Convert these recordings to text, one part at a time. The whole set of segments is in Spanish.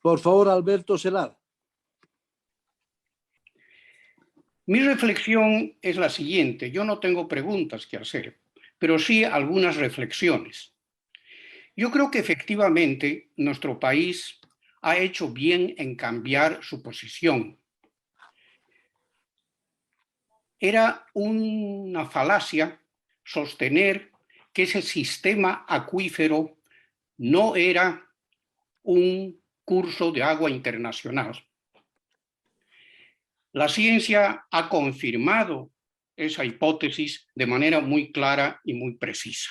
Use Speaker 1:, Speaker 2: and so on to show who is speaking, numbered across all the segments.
Speaker 1: Por favor, Alberto Celada.
Speaker 2: Mi reflexión es la siguiente. Yo no tengo preguntas que hacer, pero sí algunas reflexiones. Yo creo que efectivamente nuestro país ha hecho bien en cambiar su posición. Era una falacia sostener que ese sistema acuífero no era un curso de agua internacional. La ciencia ha confirmado esa hipótesis de manera muy clara y muy precisa.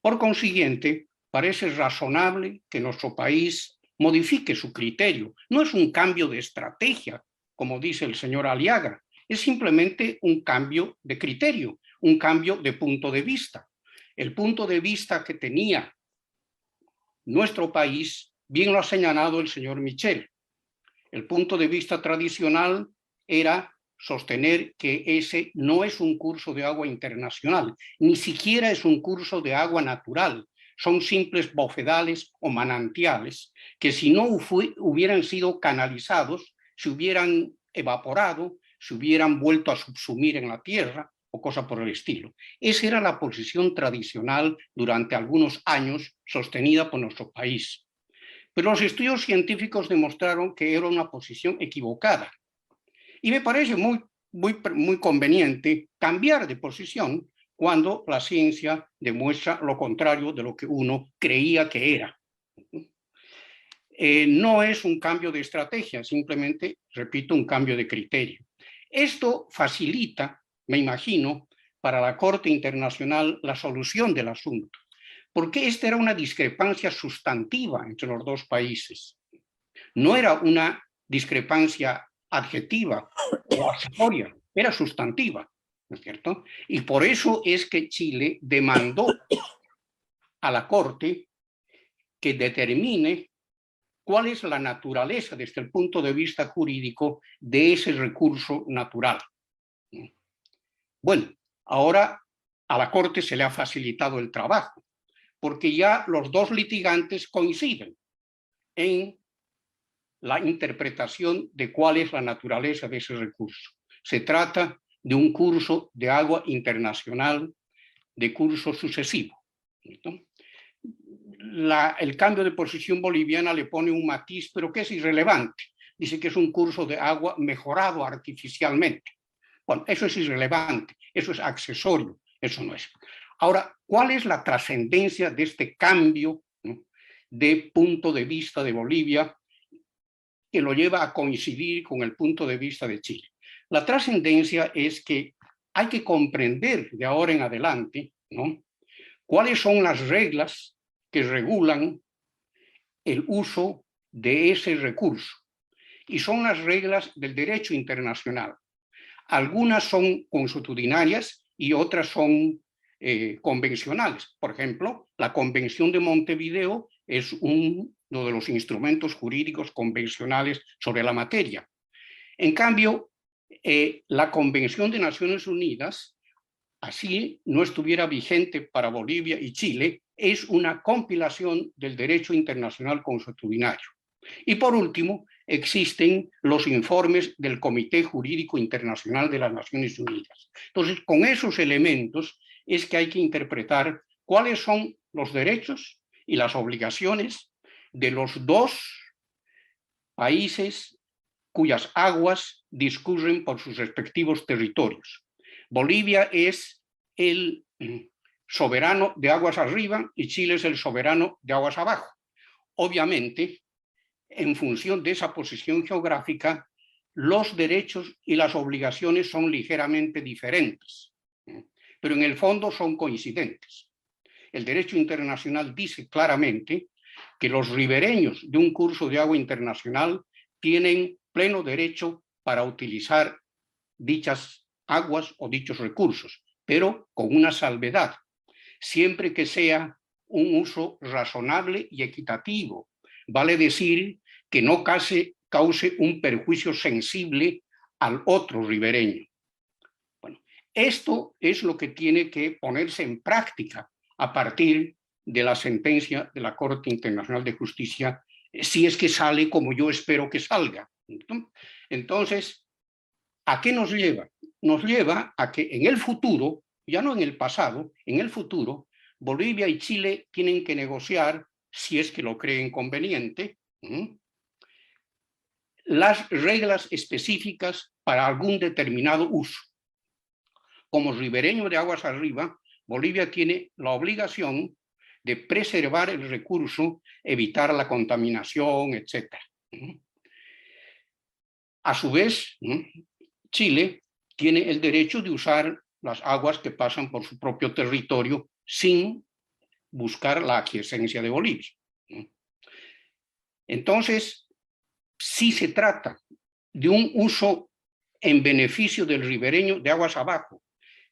Speaker 2: Por consiguiente, parece razonable que nuestro país modifique su criterio. No es un cambio de estrategia, como dice el señor Aliaga, es simplemente un cambio de criterio, un cambio de punto de vista. El punto de vista que tenía nuestro país, bien lo ha señalado el señor Michel. El punto de vista tradicional era sostener que ese no es un curso de agua internacional, ni siquiera es un curso de agua natural, son simples bofedales o manantiales que si no hubieran sido canalizados, se hubieran evaporado, se hubieran vuelto a subsumir en la tierra o cosa por el estilo. Esa era la posición tradicional durante algunos años sostenida por nuestro país. Pero los estudios científicos demostraron que era una posición equivocada. Y me parece muy conveniente cambiar de posición cuando la ciencia demuestra lo contrario de lo que uno creía que era. No es un cambio de estrategia, simplemente, repito, un cambio de criterio. Esto facilita, me imagino, para la Corte Internacional la solución del asunto, porque esta era una discrepancia sustantiva entre los dos países. No era una discrepancia adjetiva o accesoria, era sustantiva, ¿no es cierto? Y por eso es que Chile demandó a la Corte que determine cuál es la naturaleza desde el punto de vista jurídico de ese recurso natural. Bueno, ahora a la Corte se le ha facilitado el trabajo, porque ya los dos litigantes coinciden en la interpretación de cuál es la naturaleza de ese recurso. Se trata de un curso de agua internacional de curso sucesivo. El cambio de posición boliviana le pone un matiz, pero que es irrelevante. Dice que es un curso de agua mejorado artificialmente. Bueno, eso es irrelevante, eso es accesorio, eso no es. Ahora, ¿cuál es la trascendencia de este cambio, ¿no?, de punto de vista de Bolivia que lo lleva a coincidir con el punto de vista de Chile? La trascendencia es que hay que comprender de ahora en adelante, ¿no?, cuáles son las reglas que regulan el uso de ese recurso. Y son las reglas del derecho internacional. Algunas son consuetudinarias y otras son convencionales. Por ejemplo, la Convención de Montevideo es uno de los instrumentos jurídicos convencionales sobre la materia. En cambio, la Convención de Naciones Unidas, así no estuviera vigente para Bolivia y Chile, es una compilación del derecho internacional consuetudinario. Y por último, existen los informes del Comité Jurídico Internacional de las Naciones Unidas. Entonces, con esos elementos es que hay que interpretar cuáles son los derechos y las obligaciones de los dos países cuyas aguas discurren por sus respectivos territorios. Bolivia es el soberano de aguas arriba y Chile es el soberano de aguas abajo. Obviamente, en función de esa posición geográfica, los derechos y las obligaciones son ligeramente diferentes, pero en el fondo son coincidentes. El derecho internacional dice claramente que los ribereños de un curso de agua internacional tienen pleno derecho para utilizar dichas aguas o dichos recursos, pero con una salvedad, siempre que sea un uso razonable y equitativo. Vale decir que no cause un perjuicio sensible al otro ribereño. Bueno, esto es lo que tiene que ponerse en práctica a partir de la sentencia de la Corte Internacional de Justicia si es que sale como yo espero que salga. Entonces, ¿a qué nos lleva? Nos lleva a que en el futuro, ya no en el pasado, en el futuro, Bolivia y Chile tienen que negociar, si es que lo creen conveniente, las reglas específicas para algún determinado uso. Como ribereño de aguas arriba, Bolivia tiene la obligación de preservar el recurso, evitar la contaminación, etc. A su vez, Chile tiene el derecho de usar las aguas que pasan por su propio territorio sin buscar la aquiescencia de Bolivia. Entonces, si se trata de un uso en beneficio del ribereño de aguas abajo,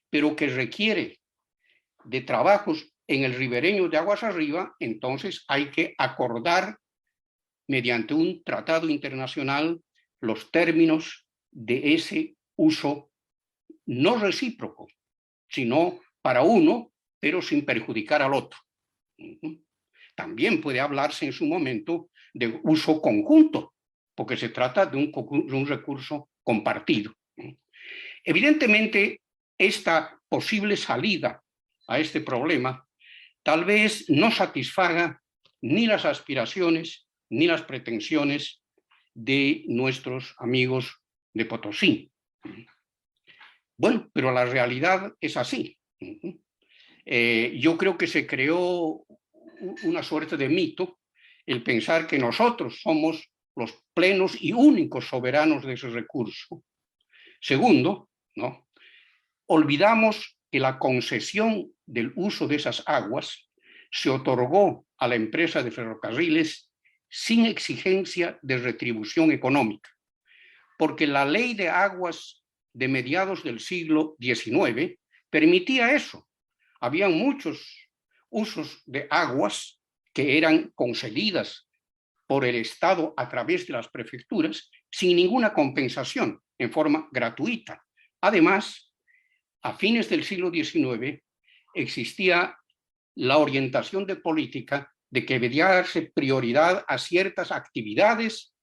Speaker 2: pero que requiere de trabajos en el ribereño de aguas arriba, entonces hay que acordar mediante un tratado internacional los términos de ese uso no recíproco, sino para uno, pero sin perjudicar al otro. También puede hablarse en su momento de uso conjunto, porque se trata de un recurso compartido. Evidentemente, esta posible salida a este problema tal vez no satisfaga ni las aspiraciones ni las pretensiones de nuestros amigos de Potosí. Bueno, pero la realidad es así. Yo creo que se creó una suerte de mito el pensar que nosotros somos los plenos y únicos soberanos de ese recurso. Segundo, ¿no? Olvidamos que la concesión del uso de esas aguas se otorgó a la empresa de ferrocarriles sin exigencia de retribución económica, porque la ley de aguas de mediados del siglo XIX permitía eso. Había muchos usos de aguas que eran concedidas por el Estado a través de las prefecturas sin ninguna compensación, en forma gratuita. Además, a fines del siglo XIX existía la orientación de política de que debía darse prioridad a ciertas actividades,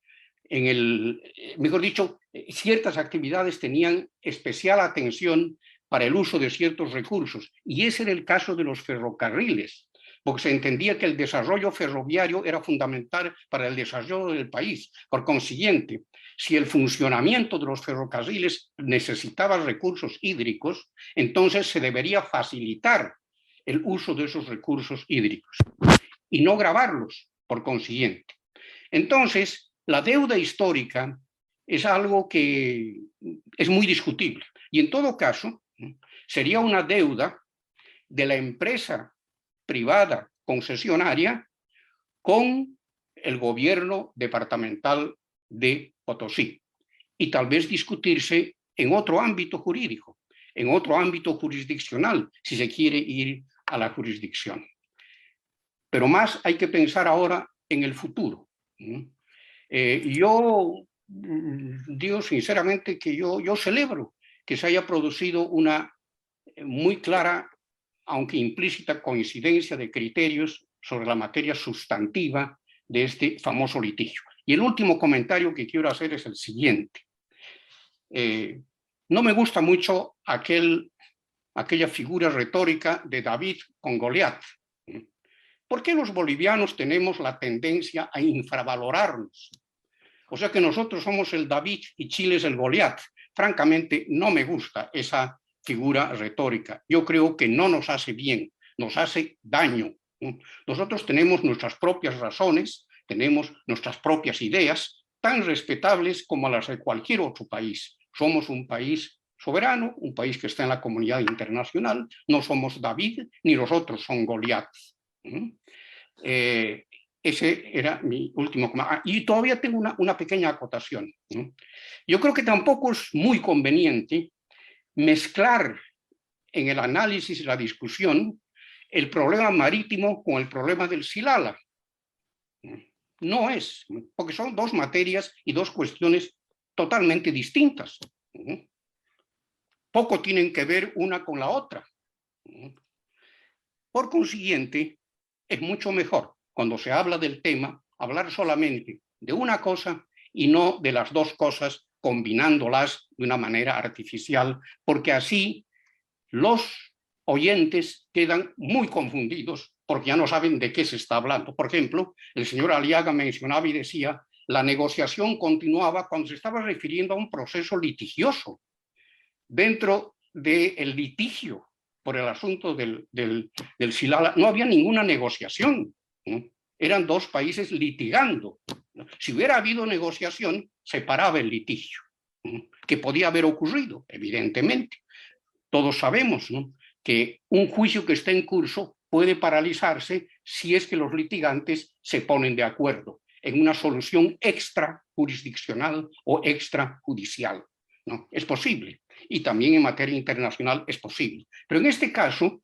Speaker 2: mejor dicho, ciertas actividades tenían especial atención para el uso de ciertos recursos, y ese era el caso de los ferrocarriles, porque se entendía que el desarrollo ferroviario era fundamental para el desarrollo del país. Por consiguiente, si el funcionamiento de los ferrocarriles necesitaba recursos hídricos, entonces se debería facilitar el uso de esos recursos hídricos y no gravarlos, por consiguiente. Entonces, la deuda histórica es algo que es muy discutible, y en todo caso sería una deuda de la empresa privada concesionaria con el gobierno departamental de Potosí, y tal vez discutirse en otro ámbito jurídico, en otro ámbito jurisdiccional, si se quiere ir a la jurisdicción. Pero más hay que pensar ahora en el futuro. Yo digo sinceramente que yo celebro que se haya producido una muy clara, aunque implícita, coincidencia de criterios sobre la materia sustantiva de este famoso litigio. Y el último comentario que quiero hacer es el siguiente. No me gusta mucho aquella figura retórica de David con Goliat. ¿Por qué los bolivianos tenemos la tendencia a infravalorarnos? O sea que nosotros somos el David y Chile es el Goliat. Francamente, no me gusta esa figura retórica. Yo creo que no nos hace bien, nos hace daño. Nosotros tenemos nuestras propias razones, tenemos nuestras propias ideas, tan respetables como las de cualquier otro país. Somos un país soberano, un país que está en la comunidad internacional. No somos David, ni los otros son Goliat. Ese era mi último comentario. Y todavía tengo una pequeña acotación. Yo creo que tampoco es muy conveniente mezclar en el análisis y la discusión el problema marítimo con el problema del Silala. No es, porque son dos materias y dos cuestiones totalmente distintas. Poco tienen que ver una con la otra. Por consiguiente, es mucho mejor, cuando se habla del tema, hablar solamente de una cosa y no de las dos cosas, combinándolas de una manera artificial, porque así los oyentes quedan muy confundidos porque ya no saben de qué se está hablando. Por ejemplo, el señor Aliaga mencionaba y decía, la negociación continuaba cuando se estaba refiriendo a un proceso litigioso. Dentro del litigio por el asunto del Xilala no había ninguna negociación, ¿no? Eran dos países litigando, ¿no? Si hubiera habido negociación, se paraba el litigio, ¿no? Que podía haber ocurrido, evidentemente. Todos sabemos, ¿no?, que un juicio que está en curso puede paralizarse si es que los litigantes se ponen de acuerdo en una solución extrajurisdiccional o extrajudicial, ¿no? Es posible. Y también en materia internacional es posible. Pero en este caso,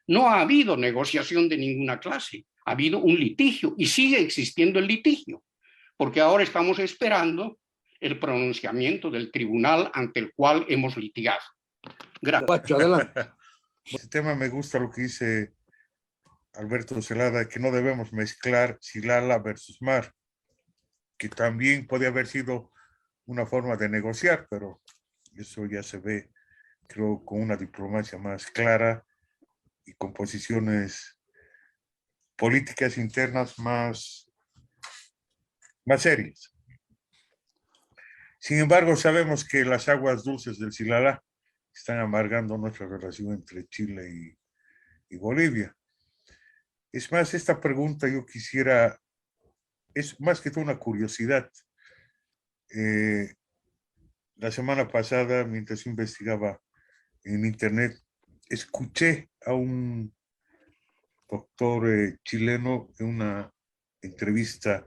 Speaker 2: no ha habido negociación de ninguna clase. Ha habido un litigio y sigue existiendo el litigio, porque ahora estamos esperando el pronunciamiento del tribunal ante el cual hemos litigado.
Speaker 1: Gracias. Adelante.
Speaker 3: Este tema me gusta lo que dice Alberto Zelada, que no debemos mezclar Xilala versus mar, que también puede haber sido una forma de negociar, pero eso ya se ve, creo, con una diplomacia más clara y con posiciones políticas internas más serias. Sin embargo, sabemos que las aguas dulces del Xilala están amargando nuestra relación entre Chile y Bolivia. Es más, esta pregunta yo quisiera, es más que todo una curiosidad. La semana pasada, mientras investigaba en internet, escuché a un doctor chileno en una entrevista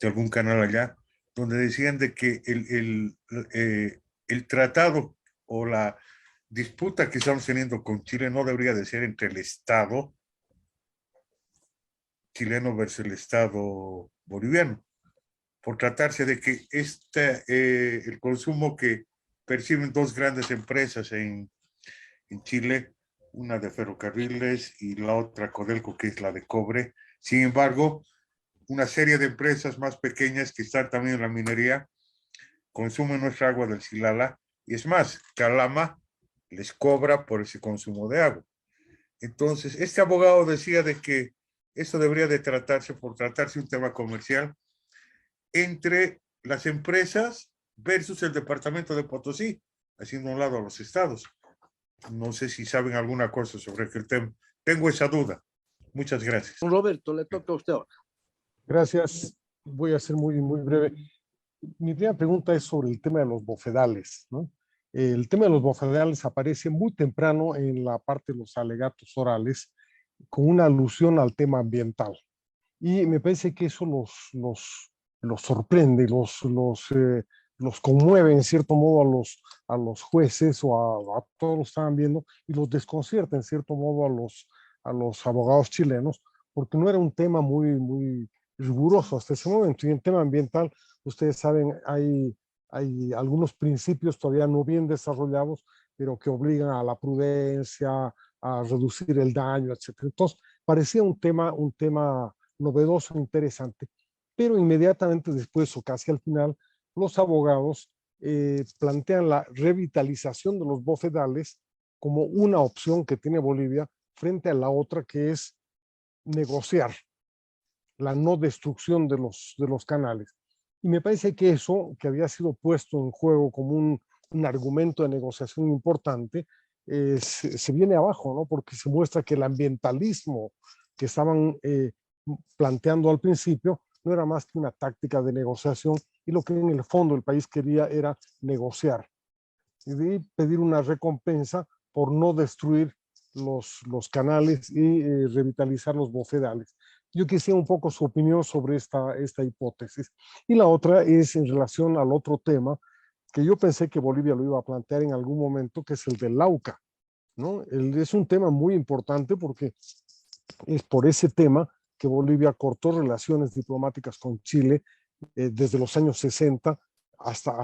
Speaker 3: de algún canal allá, donde decían de que el tratado o la disputa que estamos teniendo con Chile no debería de ser entre el Estado chileno versus el Estado boliviano, por tratarse de que el consumo que perciben dos grandes empresas en Chile, una de ferrocarriles y la otra Codelco, que es la de cobre. Sin embargo, una serie de empresas más pequeñas que están también en la minería consumen nuestra agua del Xilala, y es más, Calama les cobra por ese consumo de agua. Entonces, este abogado decía de que esto debería de tratarse un tema comercial entre las empresas versus el departamento de Potosí, haciendo un lado a los estados. No sé si saben alguna cosa sobre el tema. Tengo esa duda. Muchas gracias.
Speaker 1: Roberto, le toca a usted ahora.
Speaker 4: Gracias. Voy a ser muy breve. Mi primera pregunta es sobre el tema de los bofedales, ¿no? El tema de los bofedales aparece muy temprano en la parte de los alegatos orales con una alusión al tema ambiental. Y me parece que eso los sorprende, los conmueve en cierto modo a los jueces o a todos los que estaban viendo, y los desconcierta en cierto modo a los abogados chilenos, porque no era un tema muy riguroso hasta ese momento. Y en tema ambiental, ustedes saben, hay algunos principios todavía no bien desarrollados, pero que obligan a la prudencia, a reducir el daño, etc. Entonces, parecía un tema novedoso, interesante, pero inmediatamente después, o casi al final, los abogados plantean la revitalización de los bofedales como una opción que tiene Bolivia frente a la otra, que es negociar la no destrucción de los canales. Y me parece que eso, que había sido puesto en juego como un argumento de negociación importante, se viene abajo, ¿no? Porque se muestra que el ambientalismo que estaban planteando al principio no era más que una táctica de negociación, y lo que en el fondo el país quería era negociar y pedir una recompensa por no destruir los canales y revitalizar los bofedales. Yo quisiera un poco su opinión sobre esta hipótesis. Y la otra es en relación al otro tema que yo pensé que Bolivia lo iba a plantear en algún momento, que es el del Lauca, ¿no? Es un tema muy importante porque es por ese tema que Bolivia cortó relaciones diplomáticas con Chile desde los años 60 hasta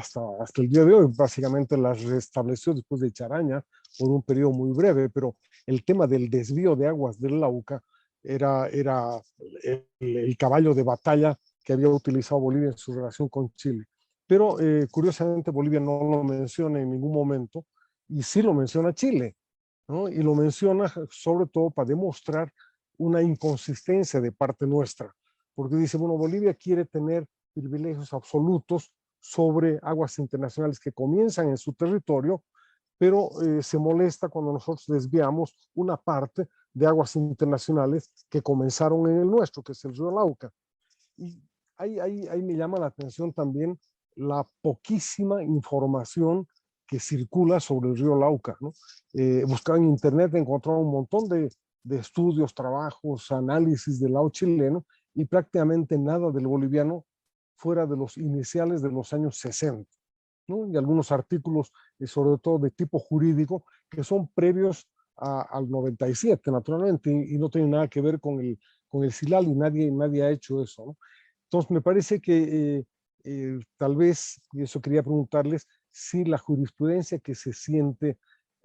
Speaker 4: el día de hoy. Básicamente las restableció después de Charaña por un periodo muy breve, pero el tema del desvío de aguas del Lauca era el caballo de batalla que había utilizado Bolivia en su relación con Chile. Pero curiosamente Bolivia no lo menciona en ningún momento y sí lo menciona Chile, ¿no? Y lo menciona sobre todo para demostrar una inconsistencia de parte nuestra, porque dice, bueno, Bolivia quiere tener privilegios absolutos sobre aguas internacionales que comienzan en su territorio, pero se molesta cuando nosotros desviamos una parte de aguas internacionales que comenzaron en el nuestro, que es el río Lauca. Y ahí me llama la atención también la poquísima información que circula sobre el río Lauca, ¿no? Buscaba en internet, encontraba un montón de estudios, trabajos, análisis del lado chileno y prácticamente nada del boliviano fuera de los iniciales de los años 60, ¿no? Y algunos artículos, sobre todo de tipo jurídico, que son previos al 97, naturalmente, y no tienen nada que ver con el SILAL y nadie ha hecho eso, ¿no? Entonces, me parece que tal vez, y eso quería preguntarles, si la jurisprudencia que se siente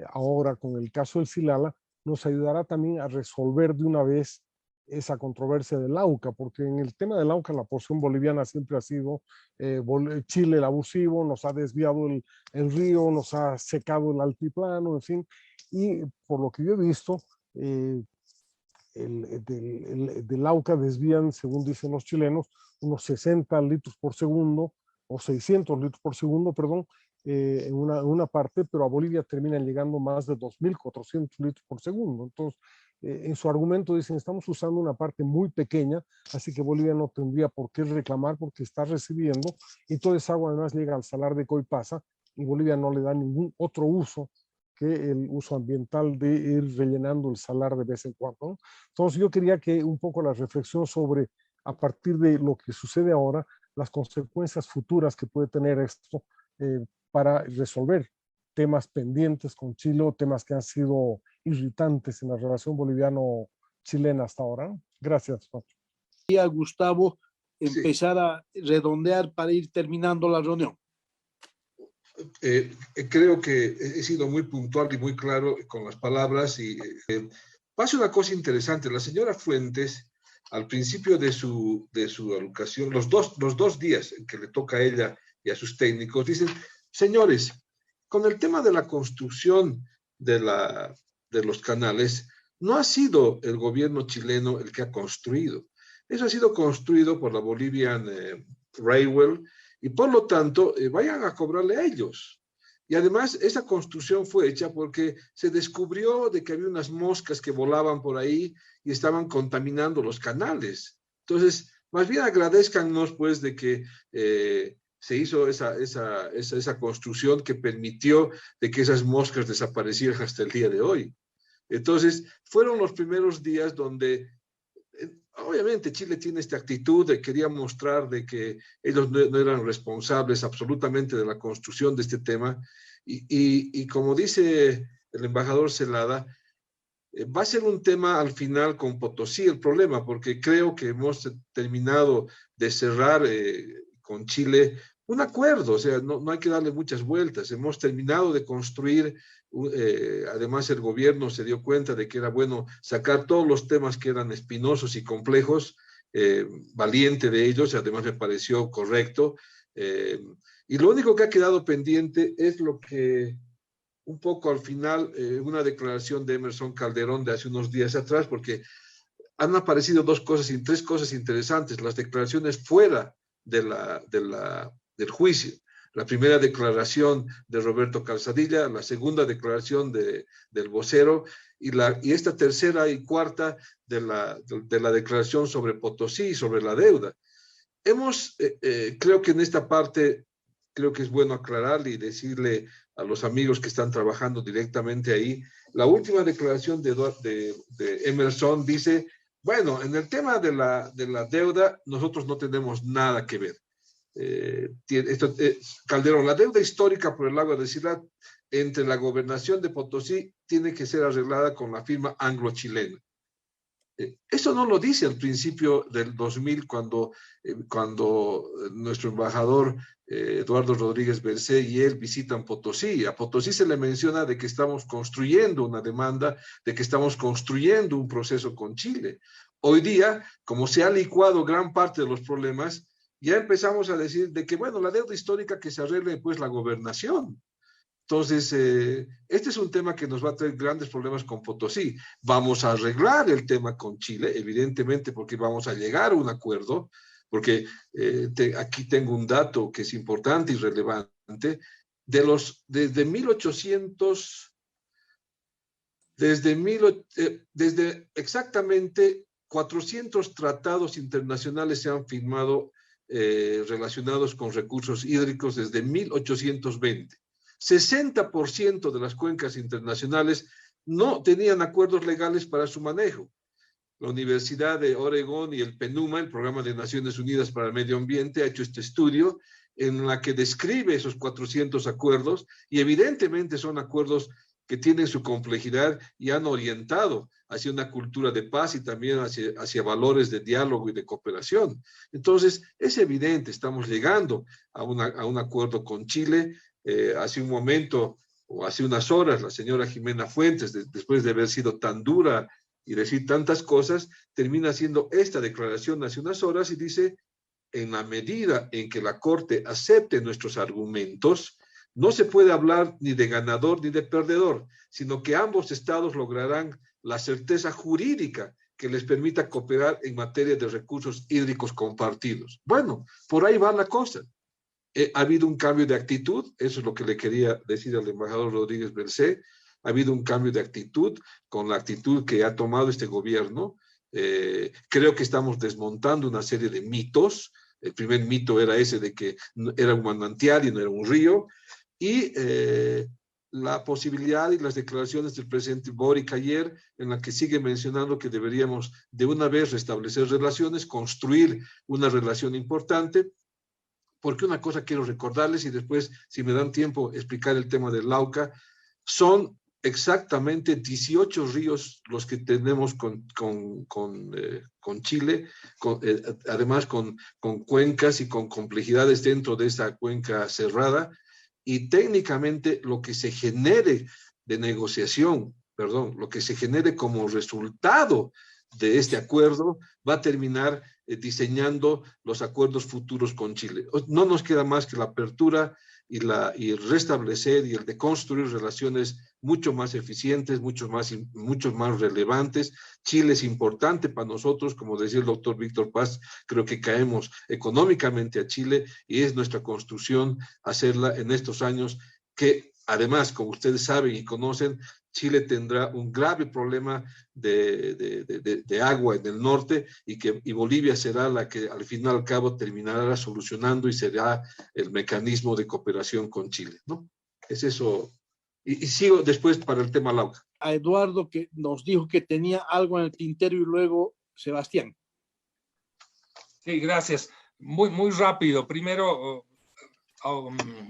Speaker 4: ahora con el caso del Silala nos ayudará también a resolver de una vez esa controversia del Lauca, porque en el tema del Lauca la posición boliviana siempre ha sido Chile el abusivo, nos ha desviado el río, nos ha secado el altiplano, en fin, y por lo que yo he visto, del Lauca desvían, según dicen los chilenos, unos 60 litros por segundo, o 600 litros por segundo, perdón, en una parte, pero a Bolivia terminan llegando más de 2.400 litros por segundo. Entonces, en su argumento dicen, estamos usando una parte muy pequeña, así que Bolivia no tendría por qué reclamar porque está recibiendo, y toda esa agua además llega al salar de Coipasa, y Bolivia no le da ningún otro uso que el uso ambiental de ir rellenando el salar de vez en cuando, ¿no? Entonces yo quería que un poco la reflexión sobre, a partir de lo que sucede ahora, las consecuencias futuras que puede tener esto para resolver temas pendientes con Chile o temas que han sido irritantes en la relación boliviano-chilena hasta ahora, ¿no? Gracias, Pacho.
Speaker 1: Y a Gustavo empezar a redondear para ir terminando la reunión.
Speaker 5: Creo que he sido muy puntual y muy claro con las palabras y pasa una cosa interesante. La señora Fuentes, al principio de su alocución, los dos días en que le toca a ella y a sus técnicos, dicen, señores, con el tema de la construcción de los canales, no ha sido el gobierno chileno el que ha construido. Eso ha sido construido por la Bolivian Railway, y por lo tanto vayan a cobrarle a ellos. Y además esa construcción fue hecha porque se descubrió de que había unas moscas que volaban por ahí y estaban contaminando los canales. Entonces, más bien agradezcannos pues de que se hizo esa construcción que permitió de que esas moscas desaparecieran hasta el día de hoy. Entonces, fueron los primeros días donde obviamente Chile tiene esta actitud de quería mostrar de que ellos no eran responsables absolutamente de la construcción de este tema y como dice el embajador Zelada, va a ser un tema al final con Potosí el problema, porque creo que hemos terminado de cerrar con Chile un acuerdo, o sea, no hay que darle muchas vueltas, hemos terminado de construir, además el gobierno se dio cuenta de que era bueno sacar todos los temas que eran espinosos y complejos, valiente de ellos, además me pareció correcto, y lo único que ha quedado pendiente es lo que un poco al final, una declaración de Emerson Calderón de hace unos días atrás, porque han aparecido tres cosas interesantes, las declaraciones fuera del juicio. La primera declaración de Roberto Calzadilla, la segunda declaración del vocero y esta tercera y cuarta de la declaración sobre Potosí, sobre la deuda. Creo que en esta parte, creo que es bueno aclararle y decirle a los amigos que están trabajando directamente ahí, la última declaración de Emerson dice, bueno, en el tema de la deuda, nosotros no tenemos nada que ver. Calderón, la deuda histórica por el lago de Sillat entre la gobernación de Potosí tiene que ser arreglada con la firma anglo-chilena. Eso no lo dice al principio del 2000 cuando nuestro embajador Eduardo Rodríguez Bercé y él visitan Potosí. A Potosí se le menciona de que estamos construyendo una demanda, de que estamos construyendo un proceso con Chile. Hoy día, como se ha licuado gran parte de los problemas, ya empezamos a decir de que, bueno, la deuda histórica que se arregle pues la gobernación. Entonces, este es un tema que nos va a traer grandes problemas con Potosí. Vamos a arreglar el tema con Chile, evidentemente, porque vamos a llegar a un acuerdo, porque aquí tengo un dato que es importante y relevante. Desde exactamente 400 tratados internacionales se han firmado relacionados con recursos hídricos desde 1820. 60% de las cuencas internacionales no tenían acuerdos legales para su manejo. La Universidad de Oregón y el PNUMA, el Programa de Naciones Unidas para el Medio Ambiente, ha hecho este estudio en la que describe esos 400 acuerdos y evidentemente son acuerdos que tienen su complejidad y han orientado hacia una cultura de paz y también hacia valores de diálogo y de cooperación. Entonces, es evidente, estamos llegando a un acuerdo con Chile. Hace un momento o hace unas horas, la señora Jimena Fuentes, después de haber sido tan dura y decir tantas cosas, termina haciendo esta declaración hace unas horas y dice, en la medida en que la Corte acepte nuestros argumentos, no se puede hablar ni de ganador ni de perdedor, sino que ambos estados lograrán la certeza jurídica que les permita cooperar en materia de recursos hídricos compartidos. Bueno, por ahí va la cosa. Ha habido un cambio de actitud, eso es lo que le quería decir al embajador Rodríguez Bercé, ha habido un cambio de actitud con la actitud que ha tomado este gobierno. Creo que estamos desmontando una serie de mitos. El primer mito era ese de que era un manantial y no era un río, y la posibilidad y las declaraciones del presidente Boric ayer, en la que sigue mencionando que deberíamos de una vez restablecer relaciones, construir una relación importante. Porque una cosa quiero recordarles y después, si me dan tiempo, explicar el tema del Lauca, son exactamente 18 ríos los que tenemos con Chile, además con cuencas y con complejidades dentro de esa cuenca cerrada, y técnicamente lo que se genere de negociación, lo que se genere como resultado de este acuerdo va a terminar diseñando los acuerdos futuros con Chile. No nos queda más que la apertura y el restablecer y el de construir relaciones mucho más eficientes, mucho más relevantes. Chile es importante para nosotros, como decía el doctor Víctor Paz, creo que caemos económicamente a Chile y es nuestra construcción hacerla en estos años que además, como ustedes saben y conocen, Chile tendrá un grave problema de agua en el norte y Bolivia será la que al fin y al cabo terminará solucionando y será el mecanismo de cooperación con Chile, ¿no? Es eso. Y sigo después para el tema Lauca.
Speaker 1: A Eduardo, que nos dijo que tenía algo en el tintero, y luego Sebastián.
Speaker 6: Sí, gracias. Muy rápido. Primero,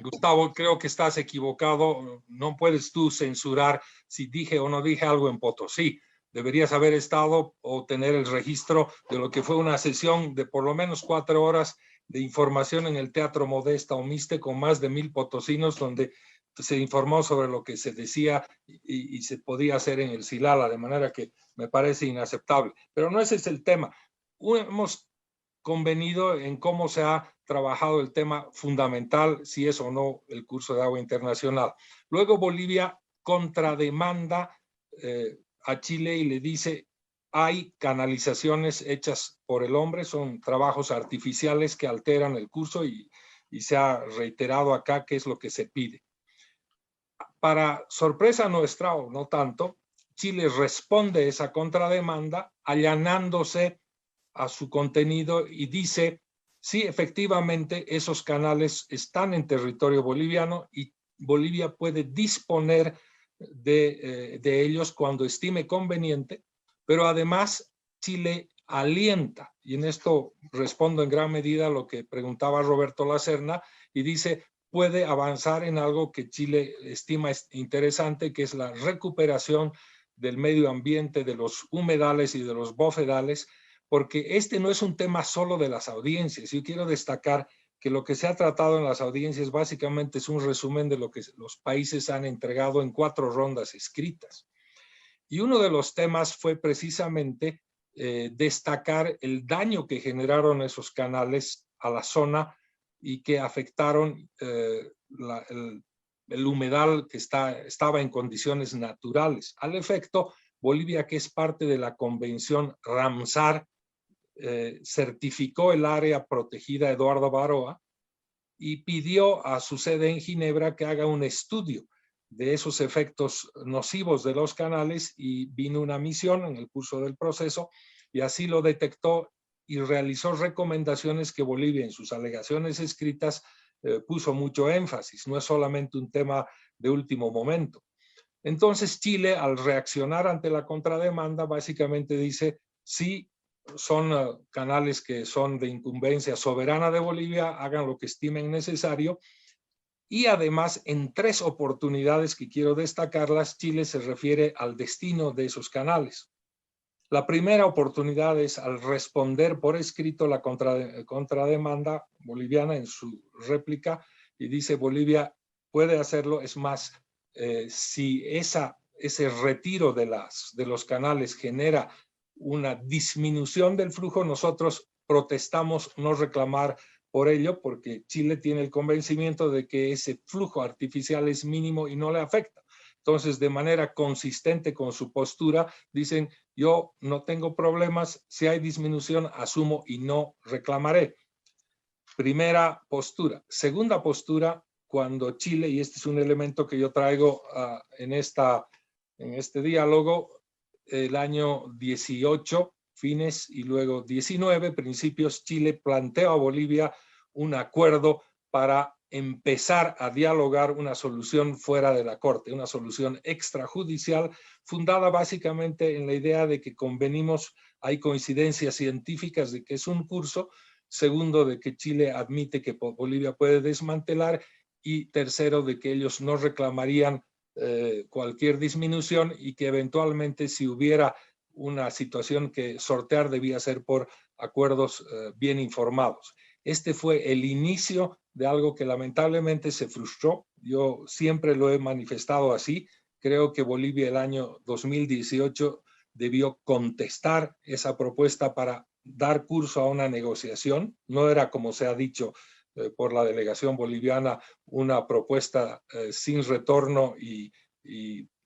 Speaker 6: Gustavo, creo que estás equivocado. No puedes tú censurar si dije o no dije algo en Potosí. Deberías haber estado o tener el registro de lo que fue una sesión de por lo menos 4 horas de información en el Teatro Modesta Omiste con más de 1000 potosinos, donde se informó sobre lo que se decía y se podía hacer en el Silala, de manera que me parece inaceptable. Pero no ese es el tema. Hemos convenido en cómo se ha trabajado el tema fundamental, si es o no el curso de agua internacional. Luego Bolivia contrademanda a Chile y le dice, hay canalizaciones hechas por el hombre, son trabajos artificiales que alteran el curso y se ha reiterado acá qué es lo que se pide. Para sorpresa nuestra, o no tanto, Chile responde esa contrademanda allanándose a su contenido y dice, sí, efectivamente, esos canales están en territorio boliviano y Bolivia puede disponer de ellos cuando estime conveniente, pero además Chile alienta, y en esto respondo en gran medida a lo que preguntaba Roberto Lacerna, y dice, puede avanzar en algo que Chile estima interesante, que es la recuperación del medio ambiente, de los humedales y de los bofedales, porque este no es un tema solo de las audiencias. Yo quiero destacar que lo que se ha tratado en las audiencias básicamente es un resumen de lo que los países han entregado en 4 rondas escritas. Y uno de los temas fue precisamente destacar el daño que generaron esos canales a la zona y que afectaron el humedal que estaba en condiciones naturales. Al efecto, Bolivia, que es parte de la convención Ramsar, certificó el área protegida Eduardo Baroa y pidió a su sede en Ginebra que haga un estudio de esos efectos nocivos de los canales, y vino una misión en el curso del proceso y así lo detectó y realizó recomendaciones que Bolivia en sus alegaciones escritas puso mucho énfasis. No es solamente un tema de último momento. Entonces Chile, al reaccionar ante la contrademanda, básicamente dice, sí, son canales que son de incumbencia soberana de Bolivia, hagan lo que estimen necesario. Y además, en 3 oportunidades que quiero destacarlas, Chile se refiere al destino de esos canales. La primera oportunidad es al responder por escrito la contrademanda boliviana en su réplica, y dice Bolivia puede hacerlo. Es más, si ese retiro de los canales genera una disminución del flujo, nosotros protestamos no reclamar por ello, porque Chile tiene el convencimiento de que ese flujo artificial es mínimo y no le afecta. Entonces, de manera consistente con su postura, dicen, yo no tengo problemas, si hay disminución, asumo y no reclamaré. Primera postura. Segunda postura, cuando Chile, y este es un elemento que yo traigo en este diálogo, el año 18, fines, y luego 19, principios, Chile planteó a Bolivia un acuerdo para empezar a dialogar una solución fuera de la Corte, una solución extrajudicial fundada básicamente en la idea de que convenimos, hay coincidencias científicas de que es un curso, segundo, de que Chile admite que Bolivia puede desmantelar, y tercero, de que ellos no reclamarían cualquier disminución, y que eventualmente, si hubiera una situación que sortear, debía ser por acuerdos bien informados. Este fue el inicio de algo que lamentablemente se frustró. Yo siempre lo he manifestado así. Creo que Bolivia el año 2018 debió contestar esa propuesta para dar curso a una negociación. No era, como se ha dicho por la delegación boliviana, una propuesta sin retorno y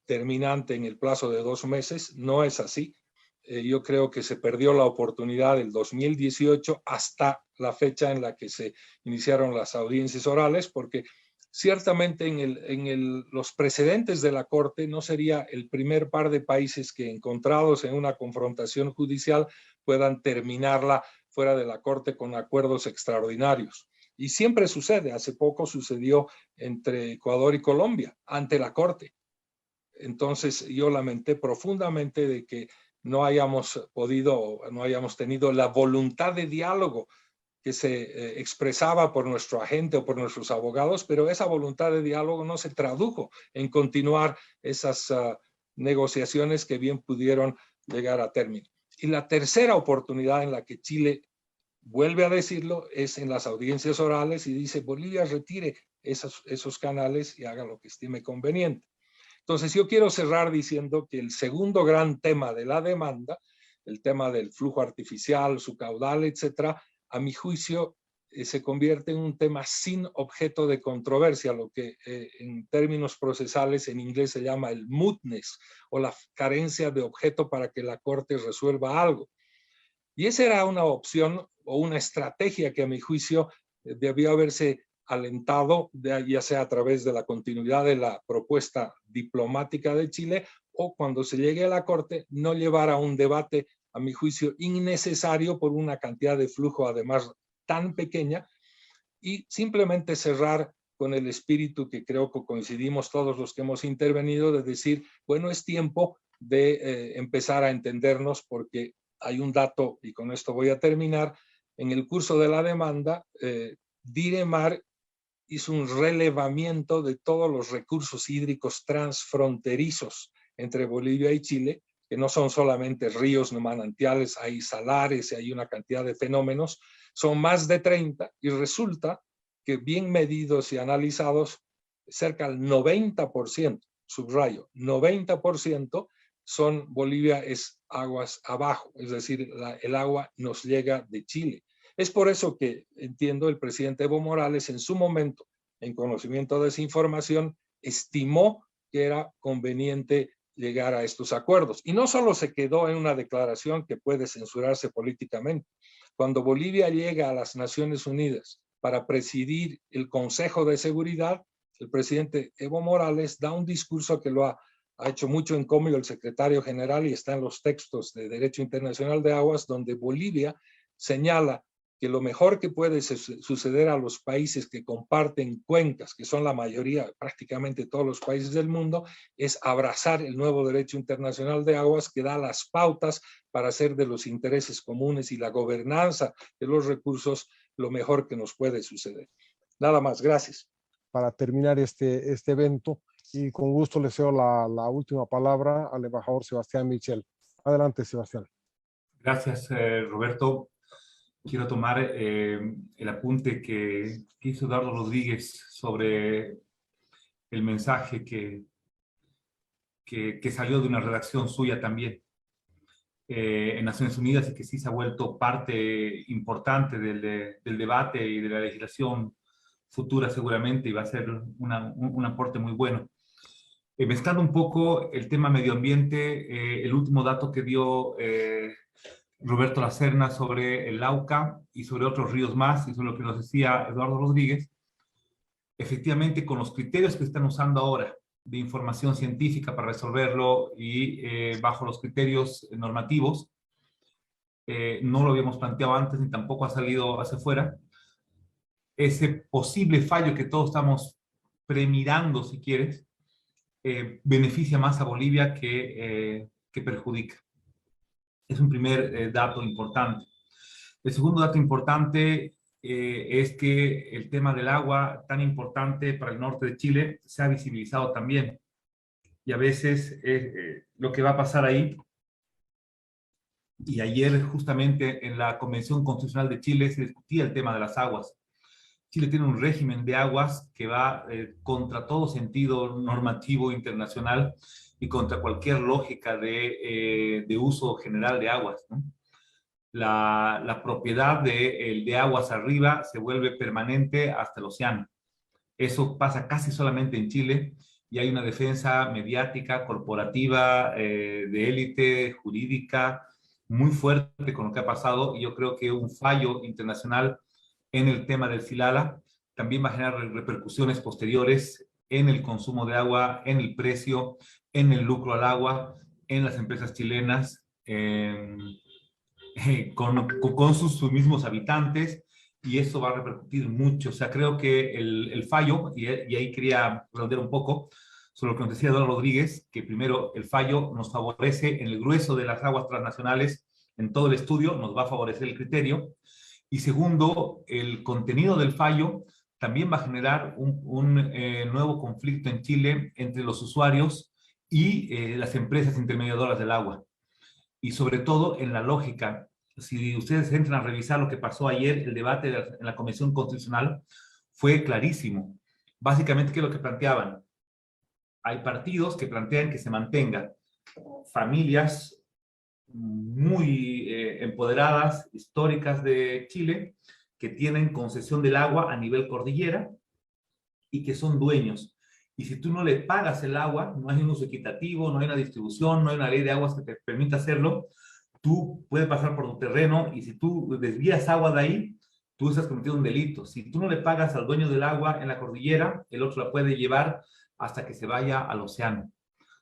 Speaker 6: terminante en el plazo de 2 meses. No es así. Yo creo que se perdió la oportunidad del 2018 hasta la fecha en la que se iniciaron las audiencias orales, porque ciertamente en los precedentes de la Corte no sería el primer par de países que, encontrados en una confrontación judicial, puedan terminarla fuera de la Corte con acuerdos extraordinarios. Y siempre sucede. Hace poco sucedió entre Ecuador y Colombia ante la Corte. Entonces yo lamenté profundamente de que no hayamos podido, no hayamos tenido la voluntad de diálogo que se expresaba por nuestro agente o por nuestros abogados, pero esa voluntad de diálogo no se tradujo en continuar esas negociaciones que bien pudieron llegar a término. Y la tercera oportunidad en la que Chile vuelve a decirlo es en las audiencias orales, y dice: Bolivia retire esos canales y haga lo que estime conveniente. Entonces yo quiero cerrar diciendo que el segundo gran tema de la demanda, el tema del flujo artificial, su caudal, etcétera, a mi juicio se convierte en un tema sin objeto de controversia, lo que en términos procesales en inglés se llama el mootness, o la carencia de objeto para que la Corte resuelva algo. Y esa era una opción o una estrategia que a mi juicio debió haberse alentado, ya sea a través de la continuidad de la propuesta diplomática de Chile, o cuando se llegue a la Corte no llevar a un debate, a mi juicio, innecesario por una cantidad de flujo además tan pequeña, y simplemente cerrar con el espíritu que creo que coincidimos todos los que hemos intervenido, de decir, bueno, es tiempo de empezar a entendernos, porque hay un dato, y con esto voy a terminar. En el curso de la demanda, Diremar hizo un relevamiento de todos los recursos hídricos transfronterizos entre Bolivia y Chile, que no son solamente ríos, no manantiales, hay salares, hay una cantidad de fenómenos, son más de 30, y resulta que bien medidos y analizados, cerca del 90%, subrayo, 90% Bolivia es aguas abajo, es decir, el agua nos llega de Chile. Es por eso que entiendo el presidente Evo Morales en su momento, en conocimiento de esa información, estimó que era conveniente llegar a estos acuerdos. Y no solo se quedó en una declaración que puede censurarse políticamente. Cuando Bolivia llega a las Naciones Unidas para presidir el Consejo de Seguridad, el presidente Evo Morales da un discurso que lo ha hecho mucho encomio el secretario general y está en los textos de Derecho Internacional de Aguas, donde Bolivia señala que lo mejor que puede suceder a los países que comparten cuencas, que son la mayoría, prácticamente todos los países del mundo, es abrazar el nuevo derecho internacional de aguas que da las pautas para hacer de los intereses comunes y la gobernanza de los recursos lo mejor que nos puede suceder. Nada más, gracias.
Speaker 4: Para terminar este evento, y con gusto le cedo la última palabra al embajador Sebastián Michel. Adelante, Sebastián.
Speaker 7: Gracias, Roberto. Quiero tomar el apunte que hizo Eduardo Rodríguez sobre el mensaje que salió de una redacción suya también en Naciones Unidas y que sí se ha vuelto parte importante del debate y de la legislación futura seguramente, y va a ser un aporte muy bueno. Mezclando un poco el tema medio ambiente, el último dato que dio Roberto Lacerna sobre el Lauca y sobre otros ríos más, y sobre lo que nos decía Eduardo Rodríguez, efectivamente con los criterios que están usando ahora de información científica para resolverlo y bajo los criterios normativos, no lo habíamos planteado antes ni tampoco ha salido hacia afuera, ese posible fallo que todos estamos premirando, si quieres, beneficia más a Bolivia que perjudica. Es un primer dato importante. El segundo dato importante es que el tema del agua, tan importante para el norte de Chile, se ha visibilizado también. Y a veces lo que va a pasar ahí, y ayer justamente en la Convención Constitucional de Chile se discutía el tema de las aguas. Chile tiene un régimen de aguas que va contra todo sentido normativo internacional y contra cualquier lógica de uso general de aguas, ¿no? La propiedad de aguas arriba se vuelve permanente hasta el océano. Eso pasa casi solamente en Chile y hay una defensa mediática, corporativa, de élite, jurídica, muy fuerte con lo que ha pasado, y yo creo que un fallo internacional en el tema del Silala también va a generar repercusiones posteriores en el consumo de agua, en el precio, en el lucro al agua, en las empresas chilenas, con sus mismos habitantes, y eso va a repercutir mucho. O sea, creo que el fallo, y ahí quería redondear un poco sobre lo que nos decía Eduardo Rodríguez, que primero el fallo nos favorece en el grueso de las aguas transnacionales, en todo el estudio nos va a favorecer el criterio, y segundo, el contenido del fallo también va a generar un nuevo conflicto en Chile entre los usuarios y las empresas intermediadoras del agua. Y sobre todo en la lógica, si ustedes entran a revisar lo que pasó ayer, el debate en la Convención Constitucional fue clarísimo. Básicamente, ¿qué es lo que planteaban? Hay partidos que plantean que se mantenga familias muy empoderadas, históricas de Chile, que tienen concesión del agua a nivel cordillera y que son dueños. Y si tú no le pagas el agua, no hay un uso equitativo, no hay una distribución, no hay una ley de aguas que te permita hacerlo, tú puedes pasar por tu terreno y si tú desvías agua de ahí, tú estás cometiendo un delito. Si tú no le pagas al dueño del agua en la cordillera, el otro la puede llevar hasta que se vaya al océano.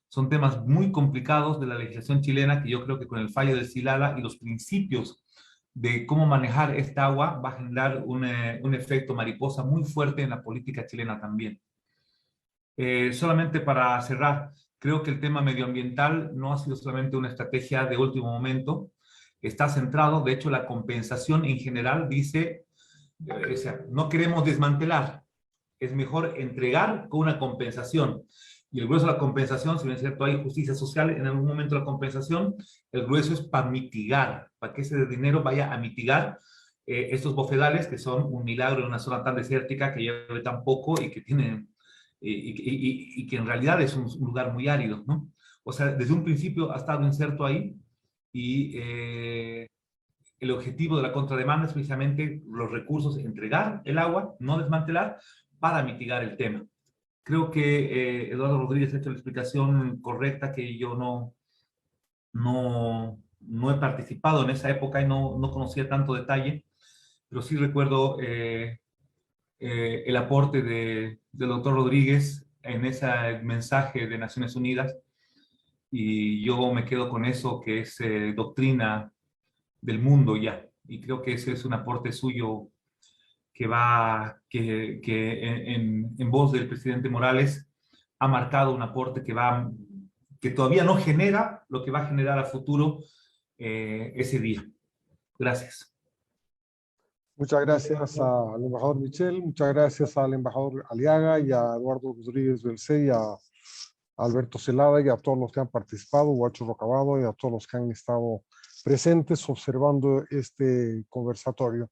Speaker 7: Son temas muy complicados de la legislación chilena que yo creo que con el fallo del Silala y los principios de cómo manejar esta agua va a generar un efecto mariposa muy fuerte en la política chilena también. Solamente para cerrar, creo que el tema medioambiental no ha sido solamente una estrategia de último momento, está centrado, de hecho la compensación en general dice, o sea, no queremos desmantelar, es mejor entregar con una compensación. Y el grueso de la compensación, si bien es cierto, hay justicia social en algún momento de la compensación, el grueso es para mitigar, para que ese dinero vaya a mitigar estos bofedales, que son un milagro en una zona tan desértica que llueve tan poco y que tienen, y que en realidad es un lugar muy árido, ¿no? O sea, desde un principio ha estado inserto ahí y el objetivo de la contrademanda es precisamente los recursos, entregar el agua, no desmantelar, para mitigar el tema. Creo que Eduardo Rodríguez ha hecho la explicación correcta, que yo no he participado en esa época y no conocía tanto detalle, pero sí recuerdo el aporte del doctor Rodríguez en ese mensaje de Naciones Unidas, y yo me quedo con eso, que es doctrina del mundo ya, y creo que ese es un aporte suyo que en voz del presidente Morales ha marcado un aporte que todavía no genera lo que va a generar a futuro ese día. Gracias.
Speaker 4: Muchas gracias al embajador Michel, muchas gracias al embajador Aliaga y a Eduardo Rodríguez Belcé y a Alberto Celada y a todos los que han participado, Guacho Rocabado, y a todos los que han estado presentes observando este conversatorio.